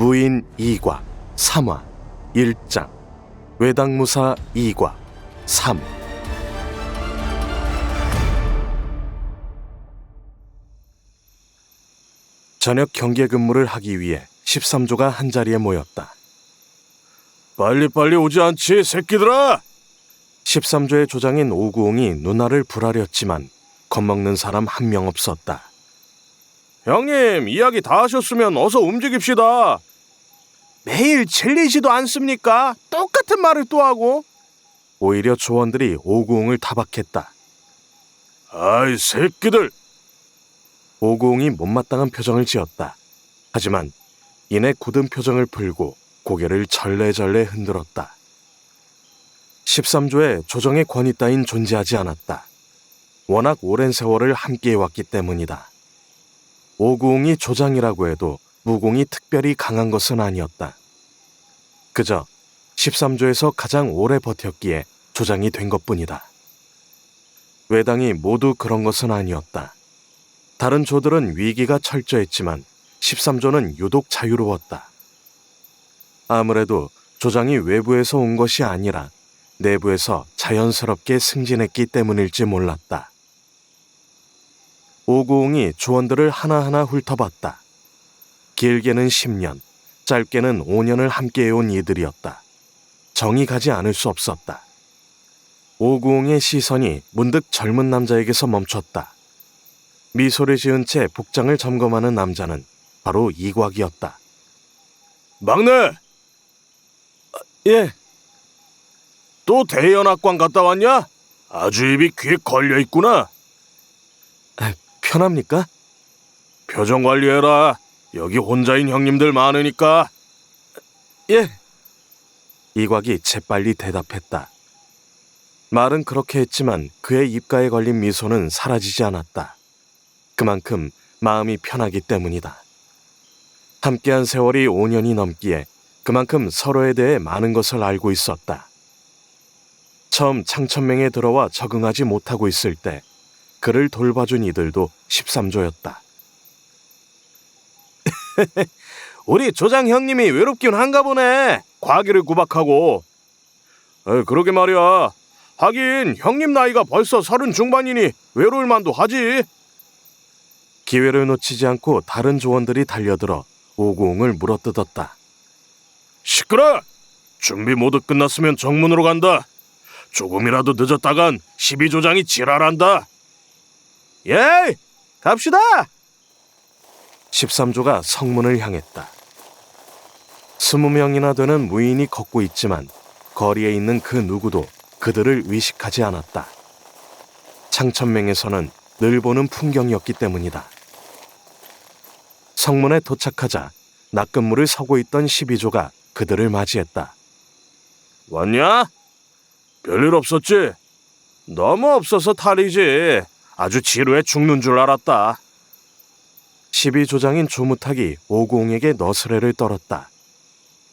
무인 2과 3화 1장 외당무사 2과 3. 저녁 경계 근무를 하기 위해 13조가 한자리에 모였다. 빨리빨리 오지 않지, 새끼들아! 13조의 조장인 오구옹이 누나를 불하렸지만 겁먹는 사람 한 명 없었다. 형님, 이야기 다 하셨으면 어서 움직입시다. 매일 질리지도 않습니까? 똑같은 말을 또 하고. 오히려 조원들이 오구옹을 타박했다. 아이, 새끼들! 오구옹이 못마땅한 표정을 지었다. 하지만 이내 굳은 표정을 풀고 고개를 절레절레 흔들었다. 13조에 조정의 권위 따윈 존재하지 않았다. 워낙 오랜 세월을 함께해왔기 때문이다. 오구옹이 조장이라고 해도 무공이 특별히 강한 것은 아니었다. 그저 13조에서 가장 오래 버텼기에 조장이 된 것뿐이다. 외당이 모두 그런 것은 아니었다. 다른 조들은 위기가 철저했지만 13조는 유독 자유로웠다. 아무래도 조장이 외부에서 온 것이 아니라 내부에서 자연스럽게 승진했기 때문일지 몰랐다. 오구옹이 조원들을 하나하나 훑어봤다. 길게는 10년, 짧게는 5년을 함께해온 이들이었다. 정이 가지 않을 수 없었다. 오구옹의 시선이 문득 젊은 남자에게서 멈췄다. 미소를 지은 채 복장을 점검하는 남자는 바로 이곽이었다. 막내! 예. 또 대연학관 갔다 왔냐? 아주 입이 귀에 걸려있구나. 편합니까? 표정 관리해라. 여기 혼자인 형님들 많으니까. 예. 이곽이 재빨리 대답했다. 말은 그렇게 했지만 그의 입가에 걸린 미소는 사라지지 않았다. 그만큼 마음이 편하기 때문이다. 함께한 세월이 5년이 넘기에 그만큼 서로에 대해 많은 것을 알고 있었다. 처음 창천맹에 들어와 적응하지 못하고 있을 때 그를 돌봐준 이들도 13조였다. 우리 조장 형님이 외롭긴 한가 보네. 과기를 구박하고. 그러게 말이야. 하긴 형님 나이가 벌써 30 중반이니 외로울 만도 하지. 기회를 놓치지 않고 다른 조원들이 달려들어 오구옹을 물어뜯었다. 시끄러! 준비 모두 끝났으면 정문으로 간다. 조금이라도 늦었다간 12조장이 지랄한다. 예! 갑시다! 13조가 성문을 향했다. 20명이나 되는 무인이 걷고 있지만 거리에 있는 그 누구도 그들을 의식하지 않았다. 창천맹에서는 늘 보는 풍경이었기 때문이다. 성문에 도착하자 낙근물을 서고 있던 12조가 그들을 맞이했다. 왔냐? 별일 없었지? 너무 없어서 탈이지. 아주 지루해 죽는 줄 알았다. 12조장인 조무탁이 오구옹에게 너스레를 떨었다.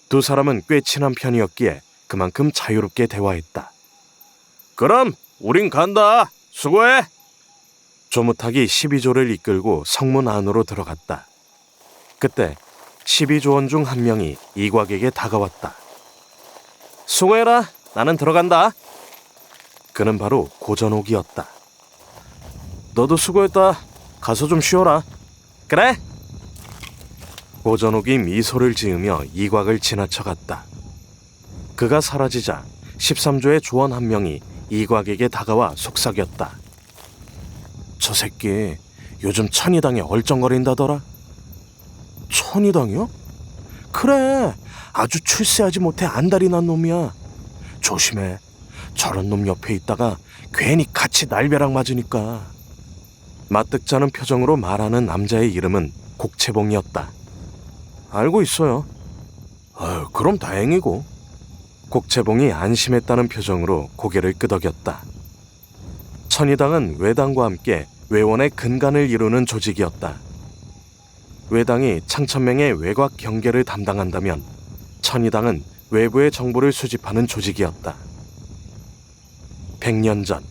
두 사람은 꽤 친한 편이었기에 그만큼 자유롭게 대화했다. 그럼 우린 간다. 수고해. 조무탁이 12조를 이끌고 성문 안으로 들어갔다. 그때 12조원 중 한 명이 이곽에게 다가왔다. 수고해라. 나는 들어간다. 그는 바로 고전옥이었다. 너도 수고했다. 가서 좀 쉬어라. 그래? 고전옥이 미소를 지으며 이곽을 지나쳐갔다. 그가 사라지자 13조의 조원 한 명이 이곽에게 다가와 속삭였다. 저 새끼 요즘 천의당에 얼쩡거린다더라. 천의당이요? 그래, 아주 출세하지 못해 안달이 난 놈이야. 조심해. 저런 놈 옆에 있다가 괜히 같이 날벼락 맞으니까. 맞득잖은 표정으로 말하는 남자의 이름은 곡채봉이었다. 알고 있어요. 아유, 그럼 다행이고. 곡채봉이 안심했다는 표정으로 고개를 끄덕였다. 천의당은 외당과 함께 외원의 근간을 이루는 조직이었다. 외당이 창천맹의 외곽 경계를 담당한다면 천의당은 외부의 정보를 수집하는 조직이었다. 100년 전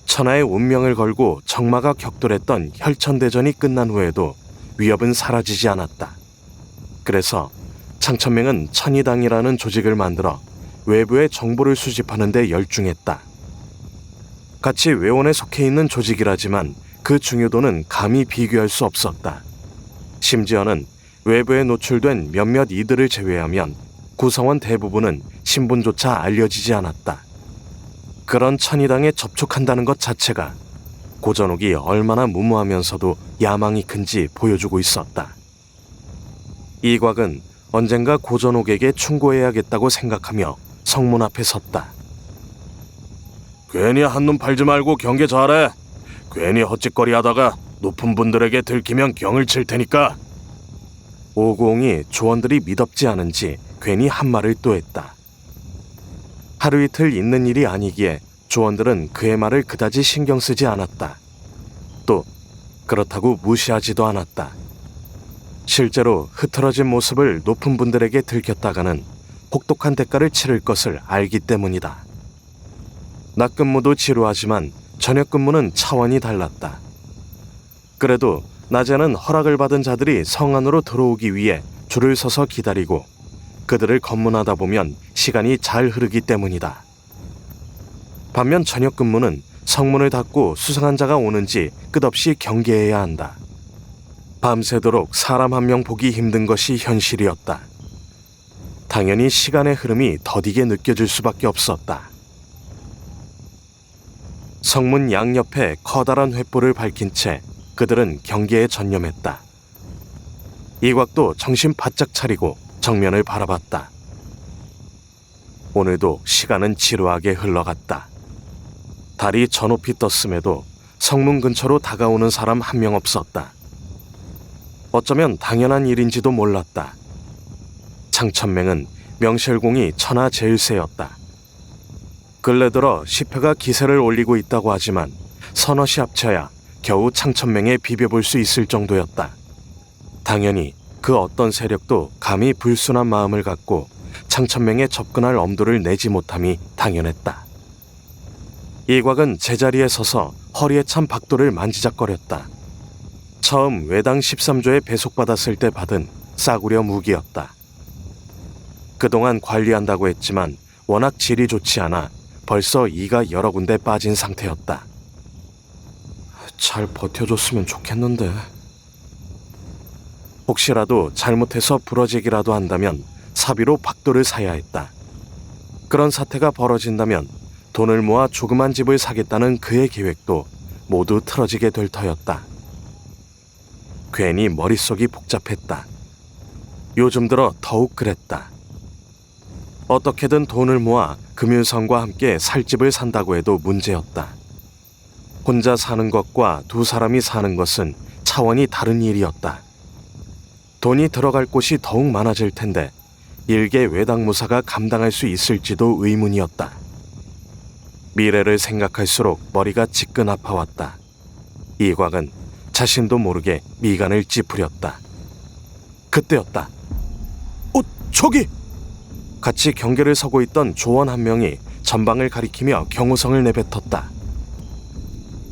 천하의 운명을 걸고 정마가 격돌했던 혈천대전이 끝난 후에도 위협은 사라지지 않았다. 그래서 창천맹은 천의당이라는 조직을 만들어 외부의 정보를 수집하는 데 열중했다. 같이 외원에 속해 있는 조직이라지만 그 중요도는 감히 비교할 수 없었다. 심지어는 외부에 노출된 몇몇 이들을 제외하면 구성원 대부분은 신분조차 알려지지 않았다. 그런 천의당에 접촉한다는 것 자체가 고전옥이 얼마나 무모하면서도 야망이 큰지 보여주고 있었다. 이곽은 언젠가 고전옥에게 충고해야겠다고 생각하며 성문 앞에 섰다. 괜히 한눈 팔지 말고 경계 잘해. 괜히 헛짓거리 하다가 높은 분들에게 들키면 경을 칠 테니까. 오구옹이 조원들이 미덥지 않은지 괜히 한 말을 또 했다. 하루 이틀 있는 일이 아니기에 조원들은 그의 말을 그다지 신경 쓰지 않았다. 또 그렇다고 무시하지도 않았다. 실제로 흐트러진 모습을 높은 분들에게 들켰다가는 혹독한 대가를 치를 것을 알기 때문이다. 낮 근무도 지루하지만 저녁 근무는 차원이 달랐다. 그래도 낮에는 허락을 받은 자들이 성 안으로 들어오기 위해 줄을 서서 기다리고 그들을 검문하다 보면 시간이 잘 흐르기 때문이다. 반면 저녁 근무는 성문을 닫고 수상한 자가 오는지 끝없이 경계해야 한다. 밤새도록 사람 한 명 보기 힘든 것이 현실이었다. 당연히 시간의 흐름이 더디게 느껴질 수밖에 없었다. 성문 양옆에 커다란 횃불을 밝힌 채 그들은 경계에 전념했다. 이곽도 정신 바짝 차리고 정면을 바라봤다. 오늘도 시간은 지루하게 흘러갔다. 달이 저 높이 떴음에도 성문 근처로 다가오는 사람 한 명 없었다. 어쩌면 당연한 일인지도 몰랐다. 창천맹은 명실공히 천하 제일세였다. 근래 들어 10회가 기세를 올리고 있다고 하지만 서너시 합쳐야 겨우 창천맹에 비벼볼 수 있을 정도였다. 당연히 그 어떤 세력도 감히 불순한 마음을 갖고 창천맹에 접근할 엄두를 내지 못함이 당연했다. 이곽은 제자리에 서서 허리에 찬 박도를 만지작거렸다. 처음 외당 13조에 배속받았을 때 받은 싸구려 무기였다. 그동안 관리한다고 했지만 워낙 질이 좋지 않아 벌써 이가 여러 군데 빠진 상태였다. 잘 버텨줬으면 좋겠는데. 혹시라도 잘못해서 부러지기라도 한다면 사비로 박도를 사야 했다. 그런 사태가 벌어진다면 돈을 모아 조그만 집을 사겠다는 그의 계획도 모두 틀어지게 될 터였다. 괜히 머릿속이 복잡했다. 요즘 들어 더욱 그랬다. 어떻게든 돈을 모아 금윤성과 함께 살 집을 산다고 해도 문제였다. 혼자 사는 것과 두 사람이 사는 것은 차원이 다른 일이었다. 돈이 들어갈 곳이 더욱 많아질 텐데 일개 외당무사가 감당할 수 있을지도 의문이었다. 미래를 생각할수록 머리가 지끈 아파왔다. 이곽은 자신도 모르게 미간을 찌푸렸다. 그때였다. 저기! 같이 경계를 서고 있던 조원 한 명이 전방을 가리키며 경호성을 내뱉었다.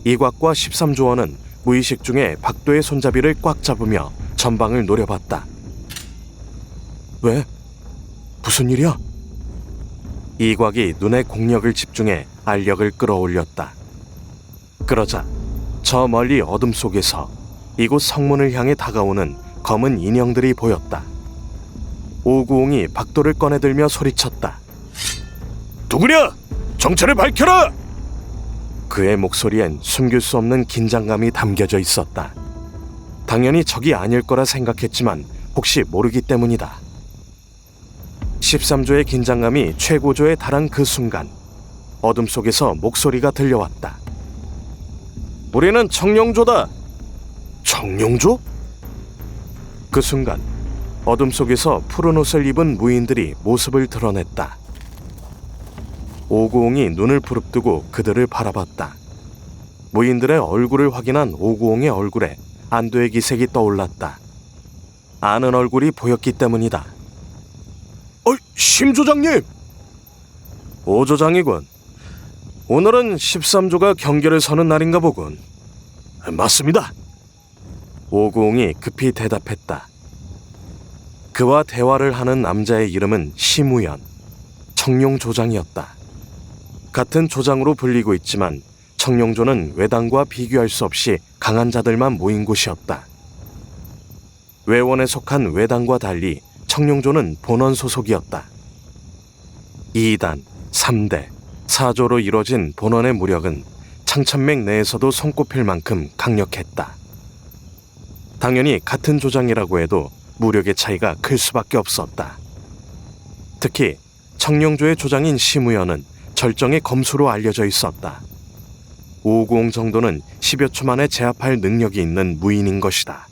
이곽과 13조원은 무의식 중에 박도의 손잡이를 꽉 잡으며 전방을 노려봤다. 왜? 무슨 일이야? 이곽이 눈에 공력을 집중해 알력을 끌어올렸다. 그러자 저 멀리 어둠 속에서 이곳 성문을 향해 다가오는 검은 인형들이 보였다. 오구옹이 박도를 꺼내들며 소리쳤다. 누구냐? 정체를 밝혀라! 그의 목소리엔 숨길 수 없는 긴장감이 담겨져 있었다. 당연히 적이 아닐 거라 생각했지만 혹시 모르기 때문이다. 13조의 긴장감이 최고조에 달한 그 순간 어둠 속에서 목소리가 들려왔다. 우리는 청룡조다. 청룡조? 그 순간 어둠 속에서 푸른 옷을 입은 무인들이 모습을 드러냈다. 오구옹이 눈을 부릅뜨고 그들을 바라봤다. 무인들의 얼굴을 확인한 오구옹의 얼굴에 안도의 기색이 떠올랐다. 아는 얼굴이 보였기 때문이다. 심 조장님! 오 조장이군. 오늘은 13조가 경계를 서는 날인가 보군. 맞습니다. 오구옹이 급히 대답했다. 그와 대화를 하는 남자의 이름은 심우연, 청룡조장이었다. 같은 조장으로 불리고 있지만 청룡조는 외당과 비교할 수 없이 강한 자들만 모인 곳이었다. 외원에 속한 외당과 달리 청룡조는 본원 소속이었다. 2단, 3대, 4조로 이뤄진 본원의 무력은 창천맹 내에서도 손꼽힐 만큼 강력했다. 당연히 같은 조장이라고 해도 무력의 차이가 클 수밖에 없었다. 특히 청룡조의 조장인 심우연은 절정의 검수로 알려져 있었다. 오공 정도는 10여 초 만에 제압할 능력이 있는 무인인 것이다.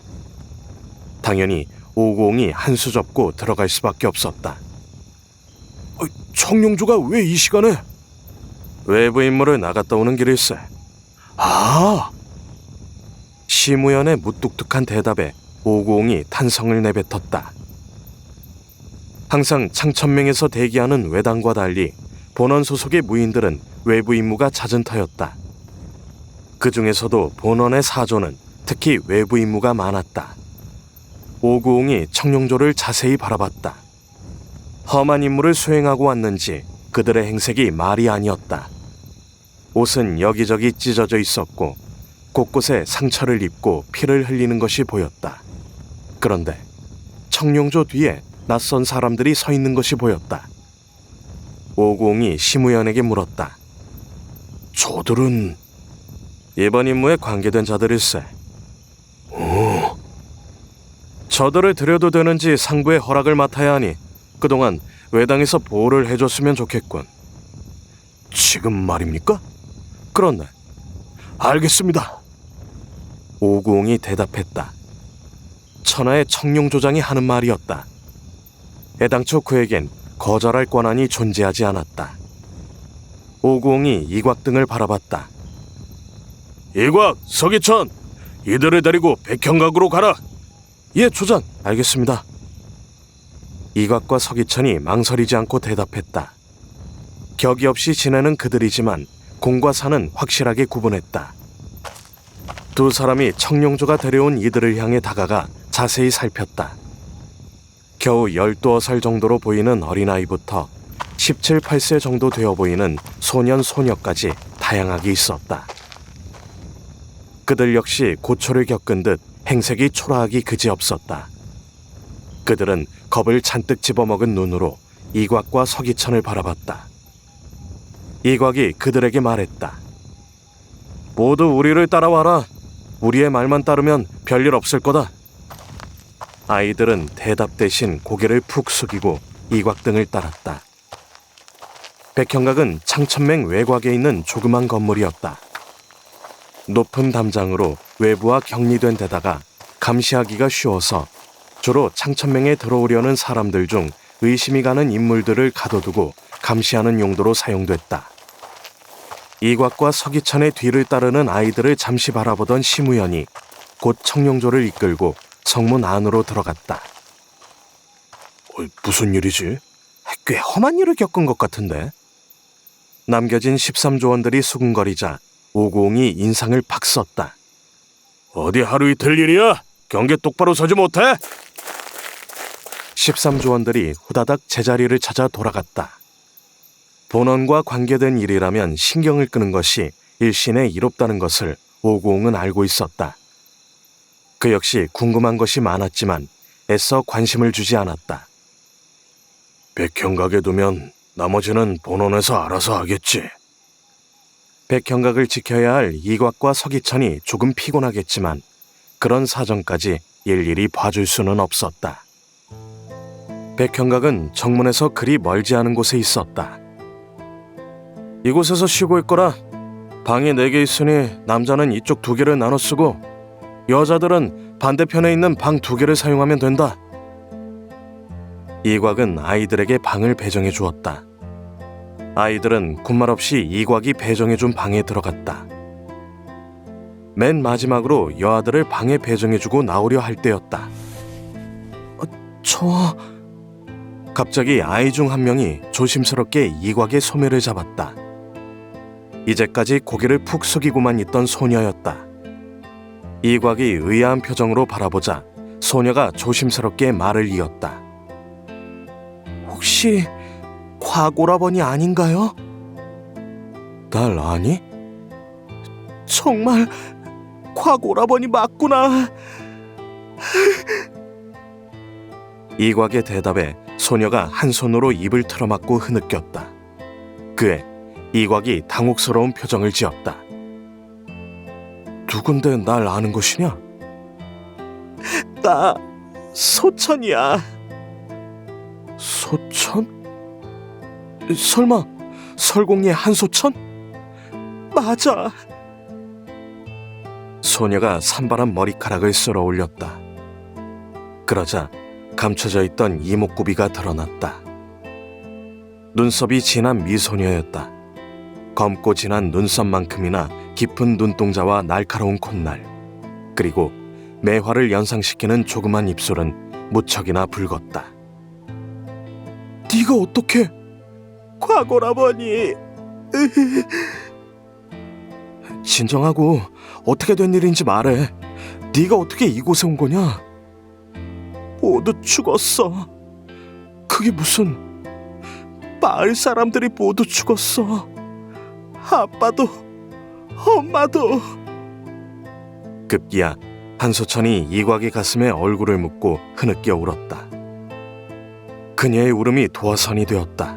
당연히 오공이 한 수 접고 들어갈 수밖에 없었다. 청룡조가 왜 이 시간에? 외부 임무를 나갔다 오는 길일세. 아! 심우연의 무뚝뚝한 대답에 오공이 탄성을 내뱉었다. 항상 창천맹에서 대기하는 외당과 달리 본원 소속의 무인들은 외부 임무가 잦은 터였다. 그 중에서도 본원의 사조는 특히 외부 임무가 많았다. 오구옹이 청룡조를 자세히 바라봤다. 험한 임무를 수행하고 왔는지 그들의 행색이 말이 아니었다. 옷은 여기저기 찢어져 있었고 곳곳에 상처를 입고 피를 흘리는 것이 보였다. 그런데 청룡조 뒤에 낯선 사람들이 서 있는 것이 보였다. 오구옹이 심우연에게 물었다. 저들은 이번 임무에 관계된 자들일세. 저들을 들여도 되는지 상부의 허락을 맡아야 하니 그동안 외당에서 보호를 해줬으면 좋겠군. 지금 말입니까? 그렇네. 알겠습니다. 오구옹이 대답했다. 천하의 청룡조장이 하는 말이었다. 애당초 그에겐 거절할 권한이 존재하지 않았다. 오구옹이 이곽 등을 바라봤다. 이곽, 서기천, 이들을 데리고 백현각으로 가라. 예, 조장, 알겠습니다. 이곽과 서기천이 망설이지 않고 대답했다. 격이 없이 지내는 그들이지만 공과 사는 확실하게 구분했다. 두 사람이 청룡조가 데려온 이들을 향해 다가가 자세히 살폈다. 겨우 12살 정도로 보이는 어린아이부터 17, 8세 정도 되어 보이는 소년, 소녀까지 다양하게 있었다. 그들 역시 고초를 겪은 듯 행색이 초라하기 그지없었다. 그들은 겁을 잔뜩 집어먹은 눈으로 이곽과 서기천을 바라봤다. 이곽이 그들에게 말했다. 모두 우리를 따라와라. 우리의 말만 따르면 별일 없을 거다. 아이들은 대답 대신 고개를 푹 숙이고 이곽 등을 따랐다. 백현각은 창천맹 외곽에 있는 조그만 건물이었다. 높은 담장으로 외부와 격리된 데다가 감시하기가 쉬워서 주로 창천맹에 들어오려는 사람들 중 의심이 가는 인물들을 가둬두고 감시하는 용도로 사용됐다. 이곽과 서기천의 뒤를 따르는 아이들을 잠시 바라보던 심우연이 곧 청룡조를 이끌고 성문 안으로 들어갔다. 무슨 일이지? 꽤 험한 일을 겪은 것 같은데? 남겨진 13조원들이 수군거리자 오구옹이 인상을 팍 썼다. 어디 하루 이틀 일이야? 경계 똑바로 서지 못해? 13조원들이 후다닥 제자리를 찾아 돌아갔다. 본원과 관계된 일이라면 신경을 끄는 것이 일신에 이롭다는 것을 오구옹은 알고 있었다. 그 역시 궁금한 것이 많았지만 애써 관심을 주지 않았다. 백현각에 두면 나머지는 본원에서 알아서 하겠지. 백현각을 지켜야 할 이곽과 서기천이 조금 피곤하겠지만 그런 사정까지 일일이 봐줄 수는 없었다. 백현각은 정문에서 그리 멀지 않은 곳에 있었다. 이곳에서 쉬고 있거라. 방이 4개 있으니 남자는 이쪽 2개를 나눠 쓰고 여자들은 반대편에 있는 방 2개를 사용하면 된다. 이곽은 아이들에게 방을 배정해 주었다. 아이들은 군말 없이 이곽이 배정해준 방에 들어갔다. 맨 마지막으로 여아들을 방에 배정해주고 나오려 할 때였다. 갑자기 아이 중 한 명이 조심스럽게 이곽의 소매를 잡았다. 이제까지 고개를 푹 숙이고만 있던 소녀였다. 이곽이 의아한 표정으로 바라보자 소녀가 조심스럽게 말을 이었다. 혹시 과거라버니 아닌가요? 날 아니? 정말 과거라버니 맞구나. 이곽의 대답에 소녀가 한 손으로 입을 틀어막고 흐느꼈다. 그에 이곽이 당혹스러운 표정을 지었다. 누군데 날 아는 것이냐? 나 소천이야. 소천? 설마 설공리의 한소천? 맞아. 소녀가 산발한 머리카락을 쓸어 올렸다. 그러자 감춰져 있던 이목구비가 드러났다. 눈썹이 진한 미소녀였다. 검고 진한 눈썹만큼이나 깊은 눈동자와 날카로운 콧날, 그리고 매화를 연상시키는 조그만 입술은 무척이나 붉었다. 네가 어떻게? 과거라버니. 진정하고 어떻게 된 일인지 말해. 네가 어떻게 이곳에 온 거냐? 모두 죽었어. 그게 무슨... 마을 사람들이 모두 죽었어. 아빠도 엄마도. 급기야 한소천이 이곽의 가슴에 얼굴을 묻고 흐느껴 울었다. 그녀의 울음이 도화선이 되었다.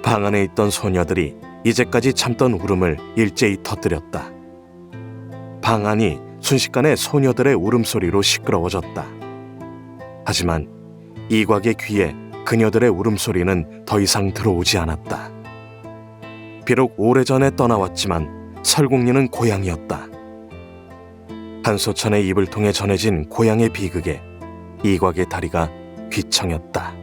방 안에 있던 소녀들이 이제까지 참던 울음을 일제히 터뜨렸다. 방 안이 순식간에 소녀들의 울음소리로 시끄러워졌다. 하지만 이곽의 귀에 그녀들의 울음소리는 더 이상 들어오지 않았다. 비록 오래전에 떠나왔지만 설공리는 고향이었다. 한소천의 입을 통해 전해진 고향의 비극에 이곽의 다리가 귀청였다.